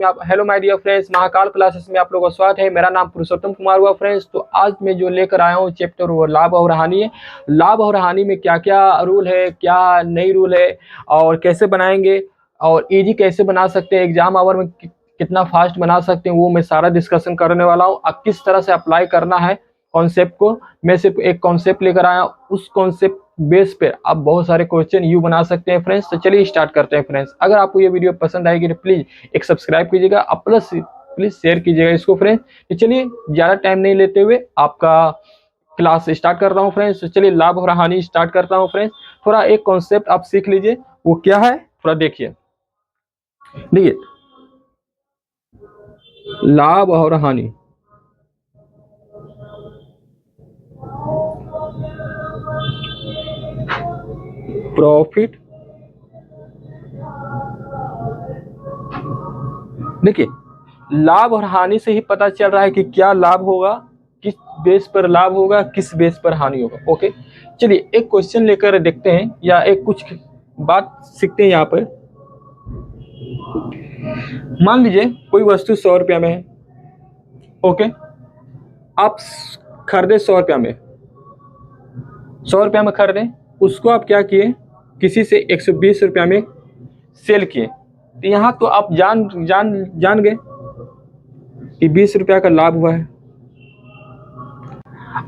Hello my dear friends, Mahakal classes में आप लोगों का स्वागत है। मेरा नाम पुरुषोत्तम कुमार हुआ फ्रेंड्स। तो आज मैं जो लेकर आया हूँ चैप्टर वो लाभ और हानि है। लाभ और हानि में क्या क्या रूल है, क्या नई रूल है और कैसे बनाएंगे और इजी कैसे बना सकते हैं, एग्जाम आवर में कितना फास्ट बना सकते हैं, वो मैं सारा डिस्कशन करने वाला हूँ। अब किस तरह से अप्लाई करना है कॉन्सेप्ट को, मैं सिर्फ एक कॉन्सेप्ट लेकर आया हूँ, उस कॉन्सेप्ट बेस पे आप बहुत सारे क्वेश्चन यू बना सकते हैं फ्रेंड्स। तो चलिए स्टार्ट करते हैं फ्रेंड्स। अगर आपको ये वीडियो पसंद आएगी तो प्लीज एक सब्सक्राइब कीजिएगा, प्लस प्लीज शेयर कीजिएगा इसको फ्रेंड्स। तो चलिए ज्यादा टाइम नहीं लेते हुए आपका क्लास स्टार्ट कर रहा हूँ फ्रेंड्स। तो चलिए लाभ और हानि स्टार्ट करता हूँ फ्रेंड्स। थोड़ा एक कॉन्सेप्ट आप सीख लीजिए, वो क्या है थोड़ा देखिए। लाभ और हानि, प्रॉफिट। देखिए लाभ और हानि से ही पता चल रहा है कि क्या लाभ होगा, किस बेस पर लाभ होगा, किस बेस पर हानि होगा। ओके, चलिए एक क्वेश्चन लेकर देखते हैं या एक कुछ बात सीखते हैं यहाँ पर। मान लीजिए कोई वस्तु 100 रुपया में है। ओके, आप खरीदे 100 रुपया में, 100 रुपया में खरीदे, उसको आप क्या किए, किसी से 120 रुपया में सेल किए। तो यहाँ तो आप जान जान जान गए कि 20 रुपया का लाभ हुआ है।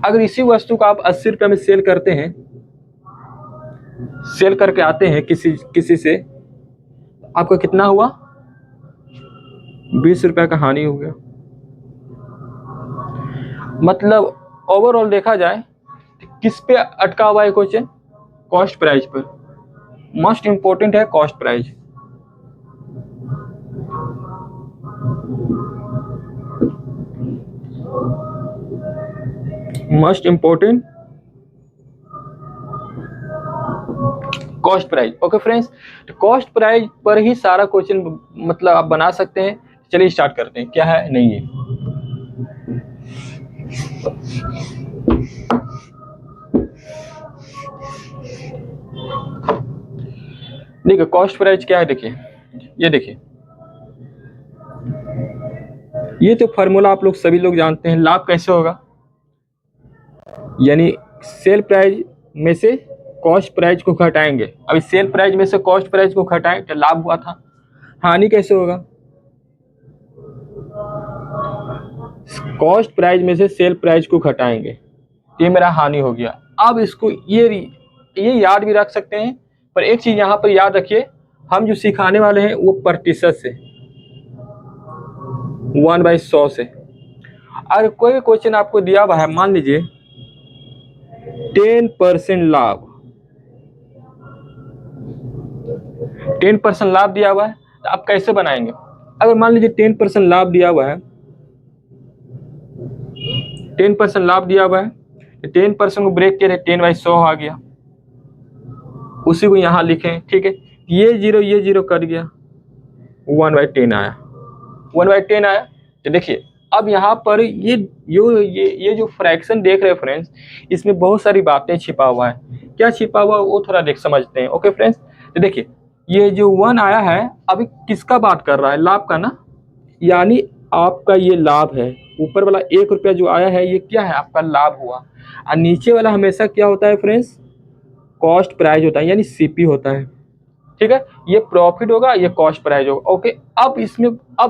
अगर इसी वस्तु को आप 80 रुपया में सेल करते हैं, सेल करके आते हैं किसी से, आपका कितना हुआ, 20 रुपया का हानि हो गया। मतलब ओवरऑल देखा जाए किस पे अटका हुआ है क्वेश्चन, कॉस्ट प्राइस पर। मोस्ट इंपोर्टेंट है cost price. Most important cost price. Okay friends, तो कॉस्ट प्राइस पर ही सारा क्वेश्चन मतलब आप बना सकते हैं। चलिए स्टार्ट करते हैं, क्या है नहीं है। देखिए कॉस्ट प्राइस क्या है, देखिए ये देखिए, ये तो फॉर्मूला आप लोग सभी लोग जानते हैं। लाभ कैसे होगा, यानी सेल प्राइस में से कॉस्ट प्राइस को घटाएंगे। अभी सेल प्राइस में से कॉस्ट प्राइस को घटाएं तो लाभ हुआ था। हानि कैसे होगा, कॉस्ट प्राइस में से सेल प्राइस को घटाएंगे, ये मेरा हानि हो गया। अब इसको ये याद भी रख सकते हैं, पर एक चीज यहाँ पर याद रखिए, हम जो सिखाने वाले हैं वो प्रतिशत से, 1/100 से। अगर कोई क्वेश्चन आपको दिया हुआ है, मान लीजिए 10% लाभ, 10% लाभ दिया हुआ है, तो आप कैसे बनाएंगे। अगर मान लीजिए 10% लाभ दिया हुआ है, 10% लाभ दिया हुआ है, 10% को ब्रेक किया, 10/100 आ गया, उसी को यहाँ लिखें। ठीक है, ये जीरो कट गया, 1/10 आया, 1/10 आया। तो देखिए अब यहाँ पर ये जो फ्रैक्शन देख रहे हैं फ्रेंड्स, इसमें बहुत सारी बातें छिपा हुआ है। क्या छिपा हुआ है वो थोड़ा देख समझते हैं। ओके फ्रेंड्स, तो देखिए ये जो 1 आया है, अभी किसका बात कर रहा है, लाभ का ना, यानी आपका ये लाभ है। ऊपर वाला 1 रुपया जो आया है ये क्या है, आपका लाभ हुआ। और नीचे वाला हमेशा क्या होता है फ्रेंड्स, कॉस्ट प्राइस होता है, यानी सीपी होता है। ठीक है, ये प्रॉफिट होगा, ये कॉस्ट प्राइस होगा। ओके, अब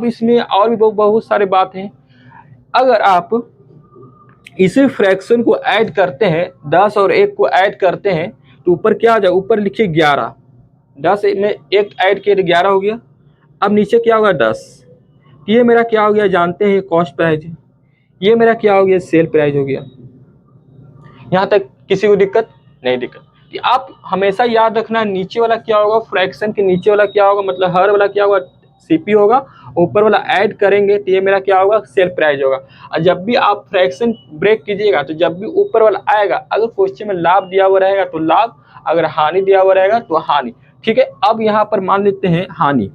इसमें और भी बहुत सारे बात हैं। अगर आप इसी फ्रैक्शन को ऐड करते हैं, 10 और 1 को ऐड करते हैं, तो ऊपर क्या आ जाए, ऊपर लिखिए 11, 10 में 1 ऐड किए 11 हो गया। अब नीचे क्या होगा, 10। ये मेरा क्या हो गया, जानते हैं कॉस्ट प्राइस, ये मेरा क्या हो गया, सेल प्राइस हो गया। यहाँ तक किसी को दिक्कत नहीं, दिक्कत। आप हमेशा याद रखना, नीचे वाला क्या होगा, फ्रैक्शन के नीचे वाला क्या होगा, मतलब हर वाला क्या होगा, सीपी होगा, ऊपर वाला ऐड करेंगे तो ये मेरा क्या होगा, सेल प्राइस होगा। और जब भी आप फ्रैक्शन ब्रेक कीजिएगा तो जब भी ऊपर वाला आएगा, अगर क्वेश्चन में लाभ दिया हुआ रहेगा तो लाभ, अगर हानि दिया हुआ रहेगा तो हानि। ठीक है, अब यहाँ पर मान लेते हैं हानि।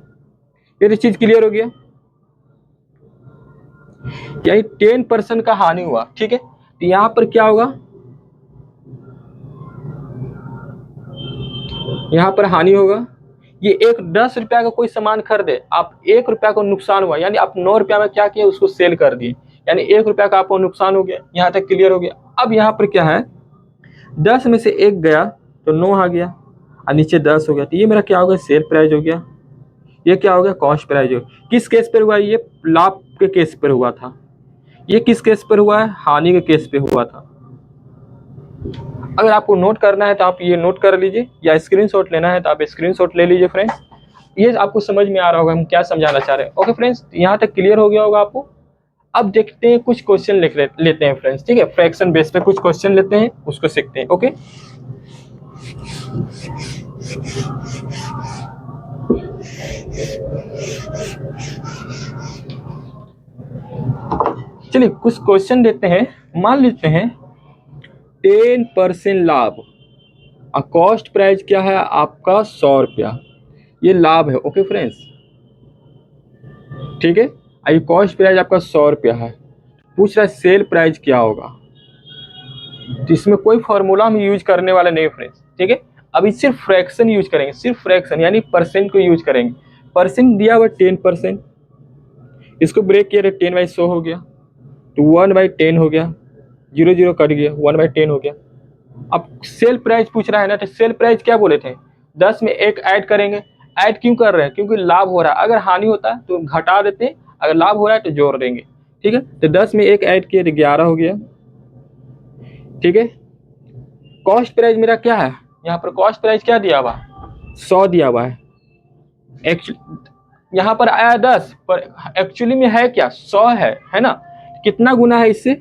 ये तो चीज क्लियर हो गया, यानी 10% का हानि हुआ। ठीक है, तो यहाँ पर क्या होगा, यहाँ पर हानि होगा, ये एक 10 रुपया का कोई सामान खरीदे, आप 1 रुपया को नुकसान हुआ, यानी आप 9 रुपया में क्या किए, उसको सेल कर दिए, यानी 1 रुपया का आपको नुकसान हो गया। यहाँ तक क्लियर हो गया। अब यहाँ पर क्या है, 10 में से 1 गया तो 9 आ गया और नीचे 10 हो गया, तो ये मेरा क्या हो गया, सेल प्राइस हो गया। ये क्या हो गया, कॉस्ट प्राइस हो गया। किस केस पर हुआ, ये लाभ के केस पर हुआ था। ये किस केस पर हुआ है, हानि के केस पे हुआ था। अगर आपको नोट करना है तो आप ये नोट कर लीजिए, या स्क्रीनशॉट लेना है तो आप स्क्रीनशॉट ले लीजिए फ्रेंड्स। ये आपको समझ में आ रहा होगा हम क्या समझाना चाह रहे हैं। ओके फ्रेंड्स, यहाँ तक क्लियर हो गया होगा आपको। अब देखते हैं कुछ क्वेश्चन लिख लेते हैं फ्रेंड्स, ठीक है। फ्रैक्शन बेस पे कुछ क्वेश्चन लेते हैं, उसको सीखते हैं। ओके, चलिए कुछ क्वेश्चन देते हैं। मान लेते हैं 10% लाभ, और कॉस्ट प्राइस क्या है आपका 100 रुपया, ये लाभ है। ओके फ्रेंड्स, ठीक है। ये कॉस्ट प्राइस आपका 100 रुपया है। पूछ रहा है सेल प्राइस क्या होगा, तो इसमें कोई फॉर्मूला हम यूज करने वाले नहीं फ्रेंड्स, ठीक है। अभी सिर्फ फ्रैक्शन यूज करेंगे, सिर्फ फ्रैक्शन यानी परसेंट को यूज करेंगे। परसेंट दिया हुआ 10%, इसको ब्रेक किया 10/100 हो गया, तो 1/10 हो गया, 0 0 कट गया, 1/10 हो गया। अब सेल प्राइस पूछ रहा है ना, तो सेल प्राइस क्या बोले थे, 10 में 1 ऐड करेंगे। ऐड क्यों कर रहे हैं, क्योंकि लाभ हो रहा है। अगर हानि होता है तो घटा देते हैं, अगर लाभ हो रहा है तो जोड़ देंगे, ठीक है। तो 10 में 1 ऐड किए तो 11 हो गया, ठीक है। कॉस्ट प्राइस मेरा क्या है, यहाँ पर कॉस्ट प्राइस क्या दिया हुआ, 100 दिया हुआ है। यहाँ पर आया 10, पर एक्चुअली में है क्या, 100 है ना। कितना गुना है इससे,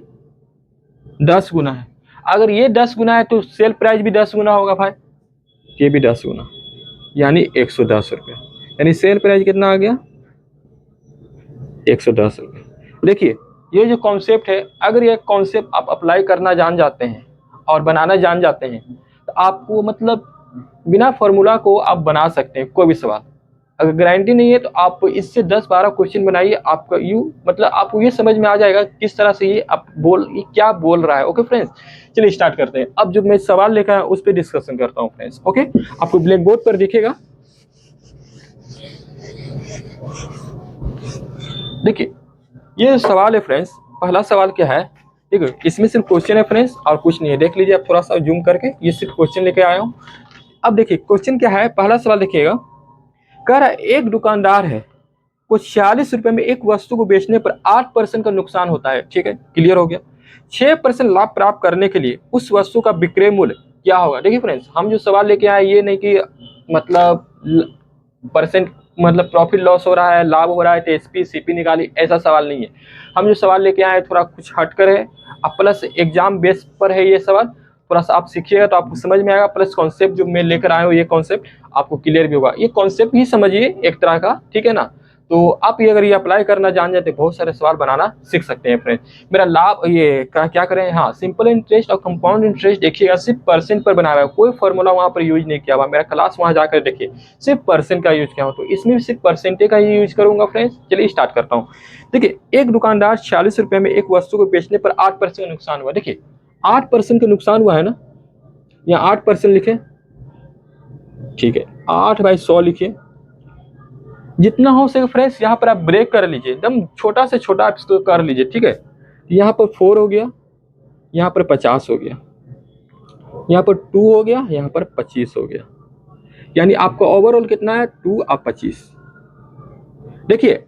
10 गुना है। अगर ये 10 गुना है तो सेल प्राइस भी 10 गुना होगा भाई, ये भी 10 गुना, यानी 110 रुपये। यानी सेल प्राइस कितना आ गया, 110 रुपये। देखिए ये जो कॉन्सेप्ट है, अगर ये कॉन्सेप्ट आप अप्लाई करना जान जाते हैं और बनाना जान जाते हैं, तो आपको मतलब बिना फॉर्मूला को आप बना सकते हैं कोई भी सवाल। अगर गारंटी नहीं है तो आप इससे 10-12 क्वेश्चन बनाइए, आपका मतलब आपको ये समझ में आ जाएगा किस तरह से ये क्या बोल रहा है। ओके फ्रेंड्स, चलिए स्टार्ट करते हैं। अब जो मैं सवाल लेकर आया उस पर डिस्कशन करता हूँ फ्रेंड्स। ओके, आपको ब्लैक बोर्ड पर दिखेगा, देखिए ये सवाल है फ्रेंड्स। पहला सवाल क्या है, ठीक है, इसमें सिर्फ क्वेश्चन है फ्रेंड्स और कुछ नहीं है। देख लीजिए आप थोड़ा सा जूम करके, ये सिर्फ क्वेश्चन लेके आया हूँ। अब देखिए क्वेश्चन क्या है, पहला सवाल देखिएगा। कह रहा है एक दुकानदार है को 46 रुपए में एक वस्तु को बेचने पर 8% का नुकसान होता है, ठीक है, क्लियर हो गया। 6% लाभ प्राप्त करने के लिए उस वस्तु का विक्रय मूल्य क्या होगा। देखिए फ्रेंड्स, हम जो सवाल लेके आए ये नहीं कि मतलब परसेंट मतलब प्रॉफिट लॉस हो रहा है, लाभ हो रहा है तो एसपी सीपी निकाली, ऐसा सवाल नहीं है। हम जो सवाल लेके आए थोड़ा कुछ हटकर है, अब प्लस एग्जाम बेस पर है ये सवाल। थोड़ा सा आप सीखिएगा तो आपको समझ में आएगा, प्लस कॉन्सेप्ट जो मैं लेकर आया हूँ ये कॉन्सेप्ट आपको क्लियर भी होगा। ये कॉन्सेप्ट ही समझिए एक तरह का, ठीक है ना। तो आप ये अगर ये अप्लाई करना जान जाते बहुत सारे सवाल बनाना सीख सकते हैं फ्रेंड। मेरा लाभ ये क्या करें, हाँ सिंपल इंटरेस्ट और कंपाउंड इंटरेस्ट देखिएगा सिर्फ परसेंट पर बना हुआ है, कोई फॉर्मूला वहाँ पर यूज नहीं किया हुआ। मेरा क्लास वहाँ जाकर देखिए सिर्फ परसेंट का यूज किया हूँ, तो इसमें भी सिर्फ परसेंटे का ही यूज करूंगा फ्रेंड्स। चलिए स्टार्ट करता हूँ। देखिए एक दुकानदार 46 रुपए में एक वस्तु को बेचने पर 8% का नुकसान हुआ। देखिए 8% का नुकसान हुआ है ना, यहाँ 8% लिखे, ठीक है, 8/100 लिखिए, जितना हो सके फ्रेंड्स यहाँ पर आप ब्रेक कर लीजिए, एकदम छोटा से छोटा आप इसको कर लीजिए, ठीक है। यहाँ पर 4 हो गया, यहाँ पर 50 हो गया, यहाँ पर 2 हो गया, यहाँ पर 25 हो गया, यानी आपका ओवरऑल कितना है 2 और 25। देखिए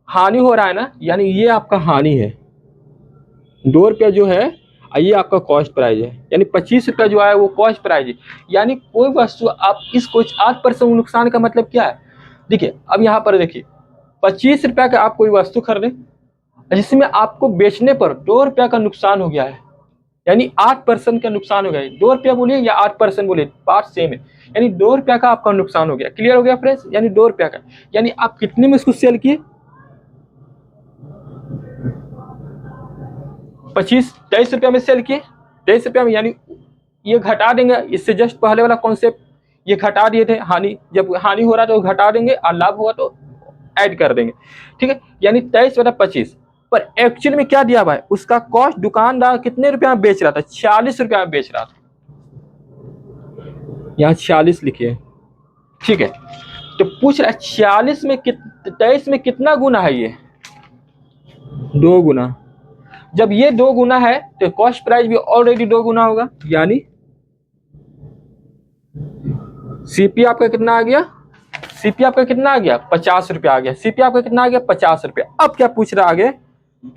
हानि हो रहा है ना, यानी ये आपका हानि है, 2 रुपया जो है, ये आपका कॉस्ट प्राइस है, यानी 25 रुपया जो है वो कॉस्ट प्राइस है। यानी कोई वस्तु आप इस कुछ 8% नुकसान का मतलब क्या है। देखिए अब यहाँ पर देखिए 25 रुपया का आप कोई वस्तु खरीदे जिसमें आपको बेचने पर 2 रुपया का नुकसान हो गया है, यानी 8% का नुकसान हो गया है। 2 रुपया बोलिए या 8% बोलिए, बात सेम है, यानी 2 रुपया का आपका नुकसान हो गया। क्लियर हो गया फ्रेंड्स, यानी 2 रुपया का, यानी आप कितने में इसको सेल किए, 23 रुपया में सेल किए, 23 रुपया में, यानी ये घटा देंगे, इससे जस्ट पहले वाला कॉन्सेप्ट ये घटा दिए थे। हानि, जब हानि हो रहा है तो घटा देंगे और लाभ हुआ तो ऐड कर देंगे, ठीक है, यानी 23/25। पर एक्चुअल में क्या दिया हुआ है, उसका कॉस्ट दुकानदार कितने रुपया में बेच रहा था, 46 रुपया में बेच रहा था, यहाँ 46 लिखिए, ठीक है। तो पूछ रहा है 23 में कितना गुना है ये, 2 गुना। जब ये 2 गुना है तो कॉस्ट प्राइस भी ऑलरेडी 2 गुना होगा, यानी सीपी आपका कितना आ गया, सीपी आपका कितना आ गया 50 रुपया आ गया, सीपी आपका कितना आ गया 50 रुपया। अब क्या पूछ रहा है आगे,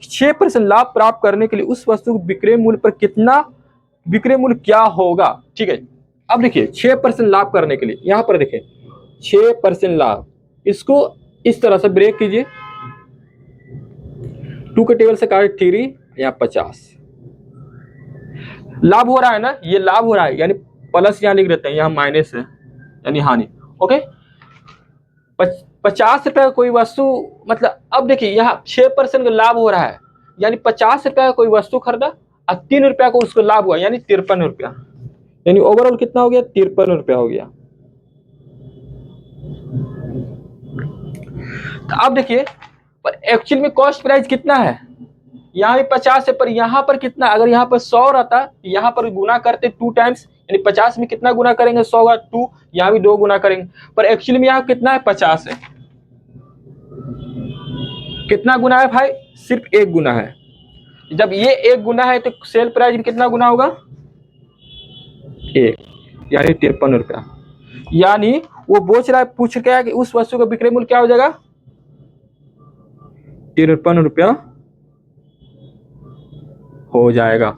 6% लाभ प्राप्त करने के लिए उस वस्तु को विक्रय मूल्य पर कितना, विक्रय मूल्य क्या होगा, ठीक है। अब देखिए 6% लाभ करने के लिए, यहां पर देखिए 6% लाभ, इसको इस तरह से ब्रेक कीजिए, 2 के टेबल से काट 3 या 50 लाभ हो रहा है ना, ये लाभ हो रहा है, यानी प्लस यहां लिख देते हैं, यहां माइनस है यानी हानि, ओके। 50 रुपए का कोई वस्तु, मतलब अब देखिए यहाँ 6% का लाभ हो रहा है, यानी 50 रुपए का कोई वस्तु खरीदा और 3 रुपया को उसको लाभ हुआ, यानी 53 रुपया, यानी ओवरऑल कितना हो गया 53 रुपया हो गया। तो अब देखिए पर एक्चुअल में कॉस्ट प्राइस कितना है, यहाँ भी 50 है, पर यहाँ पर कितना, अगर यहाँ पर 100 रहता, यहाँ पर गुना करते 2 टाइम्स, यानी 50 में कितना गुना करेंगे 100 का 2, यहाँ भी 2 गुना करेंगे, पर एक्चुअली में यहाँ कितना है 50 है। कितना गुना है भाई, सिर्फ 1 गुना है। जब ये 1 गुना है तो सेल प्राइस में कितना गुना होगा 1, यानी 53 रुपया। यानी वो पूछ रहा है, पूछ क्या है कि उस वस्तु का विक्रय मूल्य क्या हो जाएगा 53 रुपया हो जाएगा।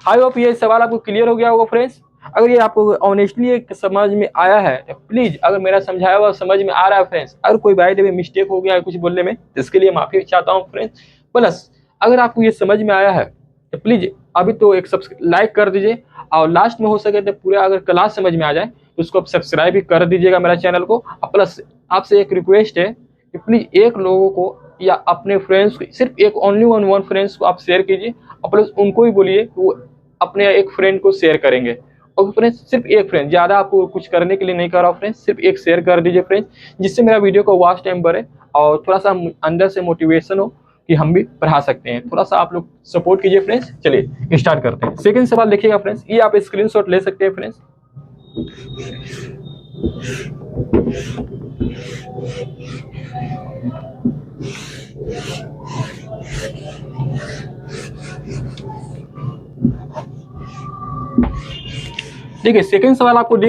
आई होप ये सवाल आपको क्लियर हो गया होगा फ्रेंड्स। अगर ये आपको ऑनेस्टली एक समझ में आया है तो प्लीज, अगर मेरा समझाया हुआ समझ में आ रहा है फ्रेंड्स, अगर कोई बाय द वे मिस्टेक हो गया है कुछ बोलने में तो इसके लिए माफी चाहता हूँ फ्रेंड्स। प्लस अगर आपको ये समझ में आया है तो प्लीज अभी तो एक लाइक कर दीजिए, और लास्ट में हो सके तो पूरा अगर क्लास समझ में आ जाए तो उसको आप सब्सक्राइब भी कर दीजिएगा मेरा चैनल को। प्लस आपसे एक रिक्वेस्ट है कि प्लीज एक लोगों को या अपने फ्रेंड्स को, सिर्फ एक ओनली वन फ्रेंड्स को आप शेयर कीजिए, और प्लस उनको भी बोलिए कि वो अपने एक फ्रेंड को शेयर करेंगे। ओके फ्रेंड्स, सिर्फ एक फ्रेंड, ज़्यादा आपको कुछ करने के लिए नहीं कर रहा हूँ फ्रेंड्स, सिर्फ एक शेयर कर दीजिए फ्रेंड्स, जिससे मेरा वीडियो को वॉच टाइम बढ़े और थोड़ा सा अंदर से मोटिवेशन हो कि हम भी पढ़ा सकते हैं। थोड़ा सा आप लोग सपोर्ट कीजिए फ्रेंड्स। चलिए स्टार्ट करते हैं। सेकंड सवाल देखिएगा फ्रेंड्स, ये आप स्क्रीनशॉट ले सकते हैं फ्रेंड्स। देखिए सेकंड सवाल आपको